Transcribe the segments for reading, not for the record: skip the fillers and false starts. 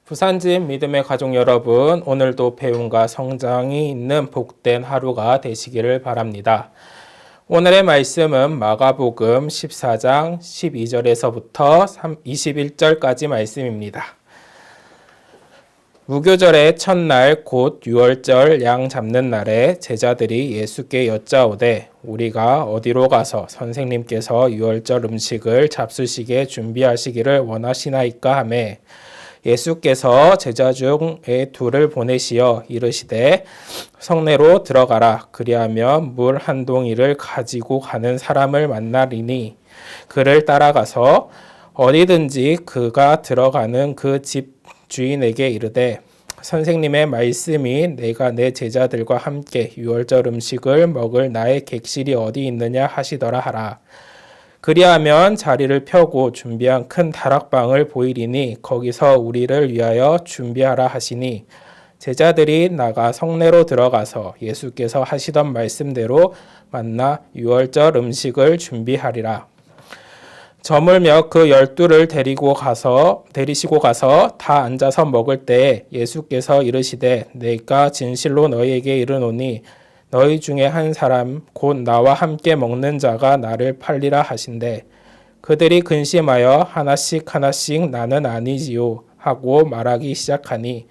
부산집 믿음의 가족 여러분, 오늘도 배움과 성장이 있는 복된 하루가 되시기를 바랍니다. 오늘의 말씀은 마가복음 14장 12절에서부터 21절까지 말씀입니다. 무교절의 첫날 곧 유월절 양 잡는 날에 제자들이 예수께 여짜오되 우리가 어디로 가서 선생님께서 유월절 음식을 잡수시게 준비하시기를 원하시나이까 하매 예수께서 제자 중에 둘을 보내시어 이르시되 성내로 들어가라. 그리하면 물 한 동이를 가지고 가는 사람을 만나리니 그를 따라가서 어디든지 그가 들어가는 그 집 주인에게 이르되 선생님의 말씀이 내가 내 제자들과 함께 유월절 음식을 먹을 나의 객실이 어디 있느냐 하시더라 하라. 그리하면 자리를 펴고 준비한 큰 다락방을 보이리니 거기서 우리를 위하여 준비하라 하시니 제자들이 나가 성내로 들어가서 예수께서 하시던 말씀대로 만나 유월절 음식을 준비하리라. 저물며 그 12를 데리시고 가서 다 앉아서 먹을 때에 예수께서 이르시되 내가 진실로 너희에게 이르노니 너희 중에 한 사람 곧 나와 함께 먹는 자가 나를 팔리라 하신대 그들이 근심하여 하나씩 나는 아니지요 하고 말하기 시작하니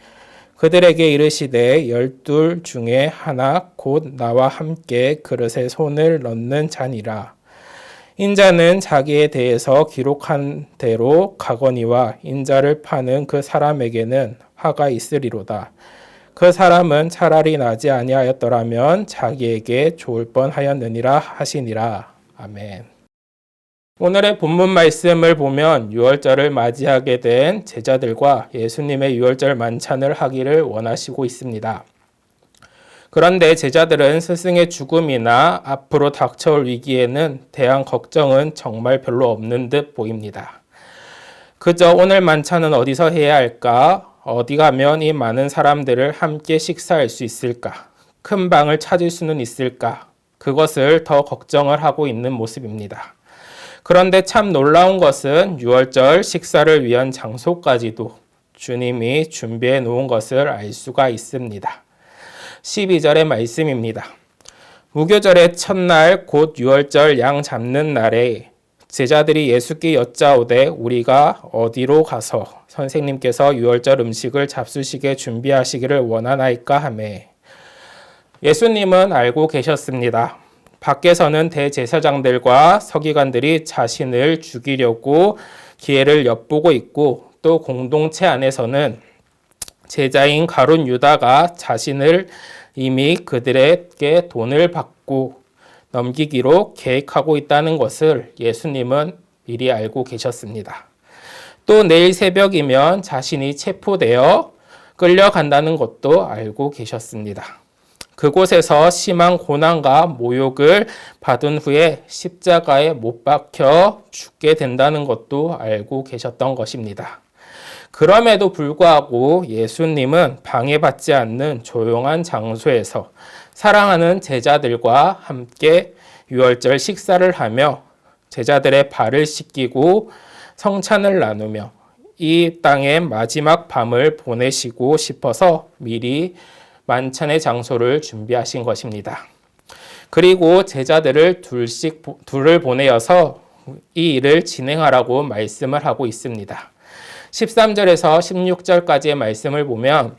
그들에게 이르시되 12 중에 하나 곧 나와 함께 그릇에 손을 넣는 자니라. 인자는 자기에 대해서 기록한 대로 가거니와 인자를 파는 그 사람에게는 화가 있으리로다. 그 사람은 차라리 나지 아니하였더라면 자기에게 좋을 뻔하였느니라 하시니라. 아멘. 오늘의 본문 말씀을 보면 유월절을 맞이하게 된 제자들과 예수님의 유월절 만찬을 하기를 원하시고 있습니다. 그런데 제자들은 스승의 죽음이나 앞으로 닥쳐올 위기에는 대한 걱정은 정말 별로 없는 듯 보입니다. 그저 오늘 만찬은 어디서 해야 할까? 어디 가면 이 많은 사람들을 함께 식사할 수 있을까? 큰 방을 찾을 수는 있을까? 그것을 더 걱정을 하고 있는 모습입니다. 그런데 참 놀라운 것은 유월절 식사를 위한 장소까지도 주님이 준비해 놓은 것을 알 수가 있습니다. 12절의 말씀입니다. 무교절의 첫날 곧 유월절 양 잡는 날에 제자들이 예수께 여짜오되 우리가 어디로 가서 선생님께서 유월절 음식을 잡수시게 준비하시기를 원하나이까 하매 예수님은 알고 계셨습니다. 밖에서는 대제사장들과 서기관들이 자신을 죽이려고 기회를 엿보고 있고 또 공동체 안에서는 제자인 가룟 유다가 자신을 이미 그들에게 돈을 받고 넘기기로 계획하고 있다는 것을 예수님은 미리 알고 계셨습니다. 또 내일 새벽이면 자신이 체포되어 끌려간다는 것도 알고 계셨습니다. 그곳에서 심한 고난과 모욕을 받은 후에 십자가에 못 박혀 죽게 된다는 것도 알고 계셨던 것입니다. 그럼에도 불구하고 예수님은 방해받지 않는 조용한 장소에서 사랑하는 제자들과 함께 유월절 식사를 하며 제자들의 발을 씻기고 성찬을 나누며 이 땅의 마지막 밤을 보내시고 싶어서 미리 만찬의 장소를 준비하신 것입니다. 그리고 제자들을 둘을 보내어서 이 일을 진행하라고 말씀을 하고 있습니다. 13절에서 16절까지의 말씀을 보면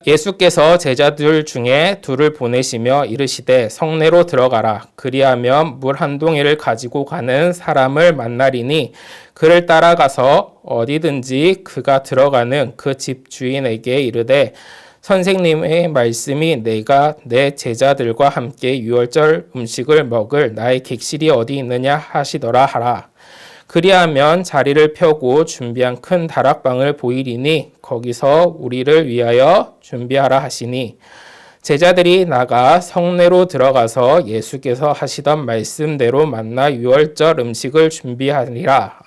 예수께서 제자들 중에 둘을 보내시며 이르시되 성내로 들어가라. 그리하면 물 한 동이를 가지고 가는 사람을 만나리니 그를 따라가서 어디든지 그가 들어가는 그 집 주인에게 이르되 선생님의 말씀이 내가 내 제자들과 함께 유월절 음식을 먹을 나의 객실이 어디 있느냐 하시더라 하라. 그리하면 자리를 펴고 준비한 큰 다락방을 보이리니 거기서 우리를 위하여 준비하라 하시니 제자들이 나가 성내로 들어가서 예수께서 하시던 말씀대로 만나 유월절 음식을 준비하니라.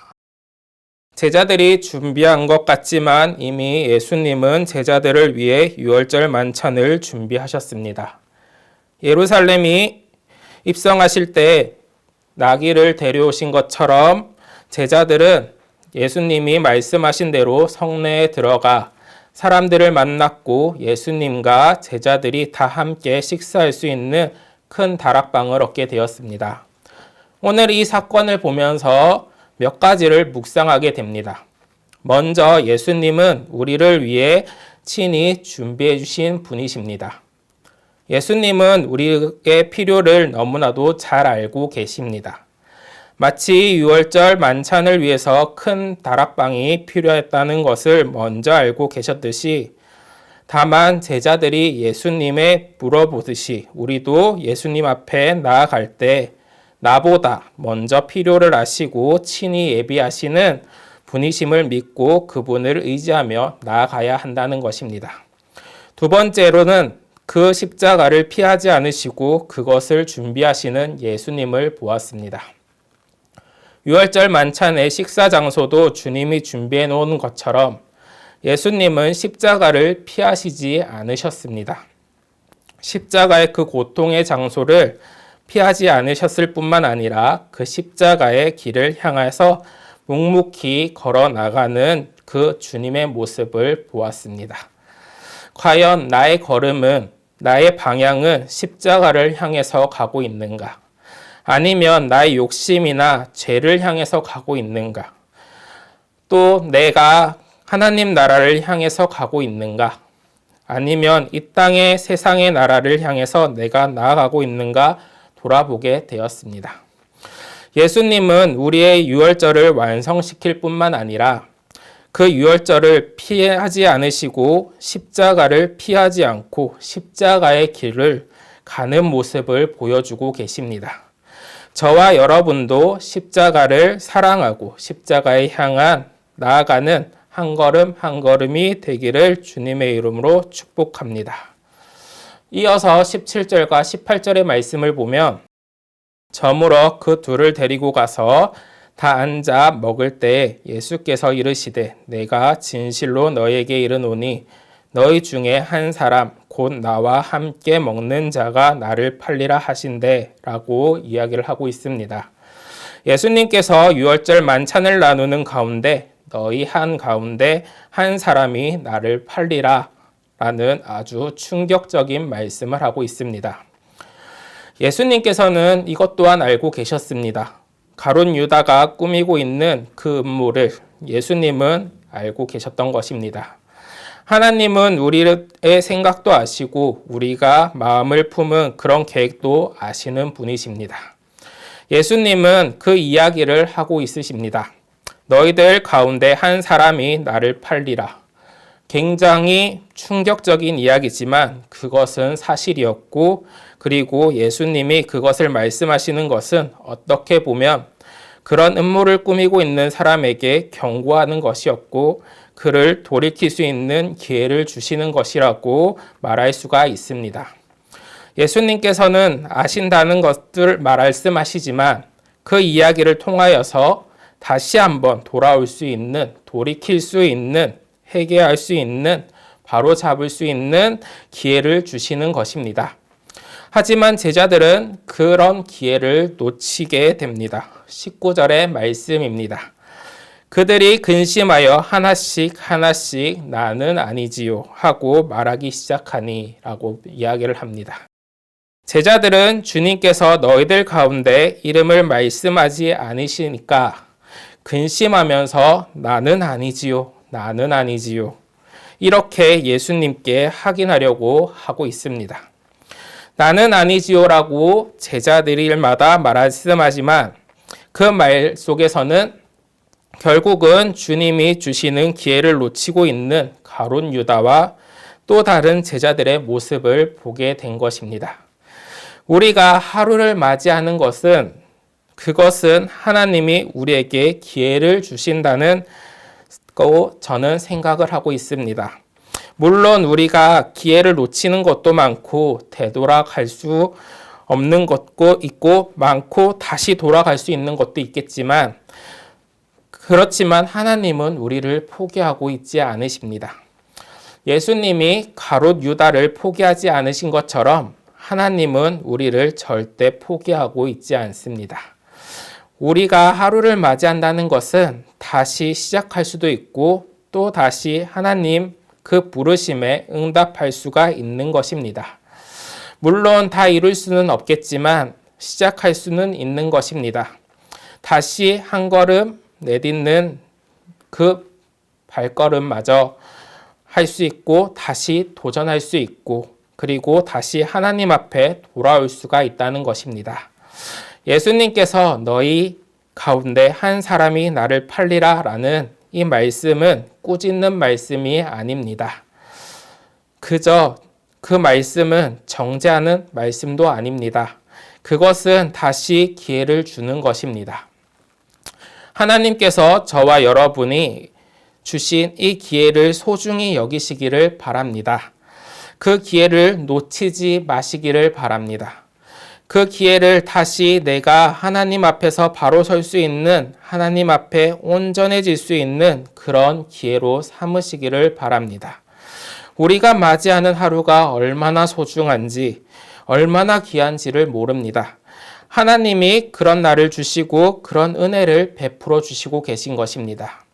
제자들이 준비한 것 같지만 이미 예수님은 제자들을 위해 유월절 만찬을 준비하셨습니다. 예루살렘이 입성하실 때 나귀를 데려오신 것처럼 제자들은 예수님이 말씀하신 대로 성내에 들어가 사람들을 만났고 예수님과 제자들이 다 함께 식사할 수 있는 큰 다락방을 얻게 되었습니다. 오늘 이 사건을 보면서 몇 가지를 묵상하게 됩니다. 먼저 예수님은 우리를 위해 친히 준비해 주신 분이십니다. 예수님은 우리의 필요를 너무나도 잘 알고 계십니다. 마치 유월절 만찬을 위해서 큰 다락방이 필요했다는 것을 먼저 알고 계셨듯이 다만 제자들이 예수님에 물어보듯이 우리도 예수님 앞에 나아갈 때 나보다 먼저 필요를 아시고 친히 예비하시는 분이심을 믿고 그분을 의지하며 나아가야 한다는 것입니다. 두 번째로는 그 십자가를 피하지 않으시고 그것을 준비하시는 예수님을 보았습니다. 유월절 만찬의 식사 장소도 주님이 준비해 놓은 것처럼 예수님은 십자가를 피하시지 않으셨습니다. 십자가의 그 고통의 장소를 피하지 않으셨을 뿐만 아니라 그 십자가의 길을 향해서 묵묵히 걸어 나가는 그 주님의 모습을 보았습니다. 과연 나의 걸음은, 나의 방향은 십자가를 향해서 가고 있는가? 아니면 나의 욕심이나 죄를 향해서 가고 있는가? 또 내가 하나님 나라를 향해서 가고 있는가? 아니면 이 땅의 세상의 나라를 향해서 내가 나아가고 있는가 돌아보게 되었습니다. 예수님은 우리의 유월절을 완성시킬 뿐만 아니라 그 유월절을 피하지 않으시고 십자가를 피하지 않고 십자가의 길을 가는 모습을 보여주고 계십니다. 저와 여러분도 십자가를 사랑하고 십자가에 향한 나아가는 한 걸음 한 걸음이 되기를 주님의 이름으로 축복합니다. 이어서 17절과 18절의 말씀을 보면 저물어 그 둘을 데리고 가서 다 앉아 먹을 때 예수께서 이르시되 내가 진실로 너에게 이르노니 너희 중에 한 사람 곧 나와 함께 먹는 자가 나를 팔리라 하신대 라고 이야기를 하고 있습니다. 예수님께서 유월절 만찬을 나누는 가운데 너희 한 가운데 한 사람이 나를 팔리라 라는 아주 충격적인 말씀을 하고 있습니다. 예수님께서는 이것 또한 알고 계셨습니다. 가룟 유다가 꾸미고 있는 그 음모를 예수님은 알고 계셨던 것입니다. 하나님은 우리의 생각도 아시고 우리가 마음을 품은 그런 계획도 아시는 분이십니다. 예수님은 그 이야기를 하고 있으십니다. 너희들 가운데 한 사람이 나를 팔리라. 굉장히 충격적인 이야기지만 그것은 사실이었고 그리고 예수님이 그것을 말씀하시는 것은 어떻게 보면 그런 음모를 꾸미고 있는 사람에게 경고하는 것이었고 그를 돌이킬 수 있는 기회를 주시는 것이라고 말할 수가 있습니다. 예수님께서는 아신다는 것을 말씀하시지만 그 이야기를 통하여서 다시 한번 돌아올 수 있는, 돌이킬 수 있는, 회개할 수 있는, 바로잡을 수 있는 기회를 주시는 것입니다. 하지만 제자들은 그런 기회를 놓치게 됩니다. 19절의 말씀입니다. 그들이 근심하여 하나씩 나는 아니지요 하고 말하기 시작하니 라고 이야기를 합니다. 제자들은 주님께서 너희들 가운데 이름을 말씀하지 않으시니까 근심하면서 나는 아니지요 이렇게 예수님께 확인하려고 하고 있습니다. 나는 아니지요라고 제자들마다 말씀하지만 그 말 속에서는 결국은 주님이 주시는 기회를 놓치고 있는 가룟 유다와 또 다른 제자들의 모습을 보게 된 것입니다. 우리가 하루를 맞이하는 것은 그것은 하나님이 우리에게 기회를 주신다는 거 저는 생각을 하고 있습니다. 물론 우리가 기회를 놓치는 것도 많고 되돌아갈 수 없는 것도 있고 많고 다시 돌아갈 수 있는 것도 있겠지만 그렇지만 하나님은 우리를 포기하고 있지 않으십니다. 예수님이 가룟 유다를 포기하지 않으신 것처럼 하나님은 우리를 절대 포기하고 있지 않습니다. 우리가 하루를 맞이한다는 것은 다시 시작할 수도 있고 또 다시 하나님 그 부르심에 응답할 수가 있는 것입니다. 물론 다 이룰 수는 없겠지만 시작할 수는 있는 것입니다. 다시 한 걸음 내딛는 그 발걸음마저 할 수 있고 다시 도전할 수 있고 그리고 다시 하나님 앞에 돌아올 수가 있다는 것입니다. 예수님께서 너희 가운데 한 사람이 나를 팔리라 라는 이 말씀은 꾸짖는 말씀이 아닙니다. 그저 그 말씀은 정죄하는 말씀도 아닙니다. 그것은 다시 기회를 주는 것입니다. 하나님께서 저와 여러분이 주신 이 기회를 소중히 여기시기를 바랍니다. 그 기회를 놓치지 마시기를 바랍니다. 그 기회를 다시 내가 하나님 앞에서 바로 설 수 있는, 하나님 앞에 온전해질 수 있는 그런 기회로 삼으시기를 바랍니다. 우리가 맞이하는 하루가 얼마나 소중한지, 얼마나 귀한지를 모릅니다. 하나님이 그런 날을 주시고 그런 은혜를 베풀어 주시고 계신 것입니다.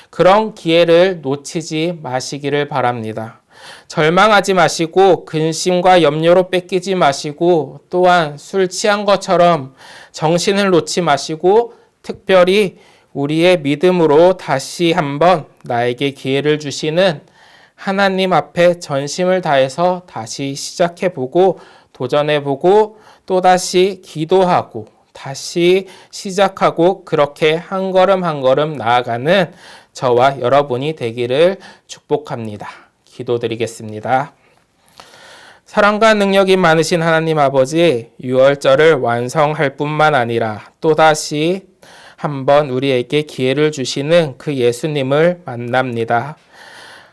그런 기회를 놓치지 마시기를 바랍니다. 절망하지 마시고 근심과 염려로 뺏기지 마시고 또한 술 취한 것처럼 정신을 놓지 마시고 특별히 우리의 믿음으로 다시 한번 나에게 기회를 주시는 하나님 앞에 전심을 다해서 다시 시작해보고 도전해보고 또다시 기도하고 다시 시작하고 그렇게 한 걸음 한 걸음 나아가는 저와 여러분이 되기를 축복합니다. 기도드리겠습니다. 사랑과 능력이 많으신 하나님 아버지, 유월절을 완성할 뿐만 아니라 또다시 한번 우리에게 기회를 주시는 그 예수님을 만납니다.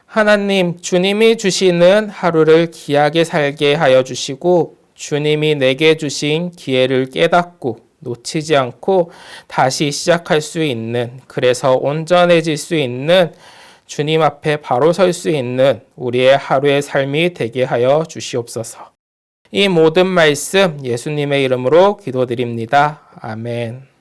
하나님, 주님이 주시는 하루를 귀하게 살게 하여 주시고 주님이 내게 주신 기회를 깨닫고 놓치지 않고 다시 시작할 수 있는, 그래서 온전해질 수 있는 주님 앞에 바로 설 수 있는 우리의 하루의 삶이 되게 하여 주시옵소서. 이 모든 말씀 예수님의 이름으로 기도드립니다. 아멘.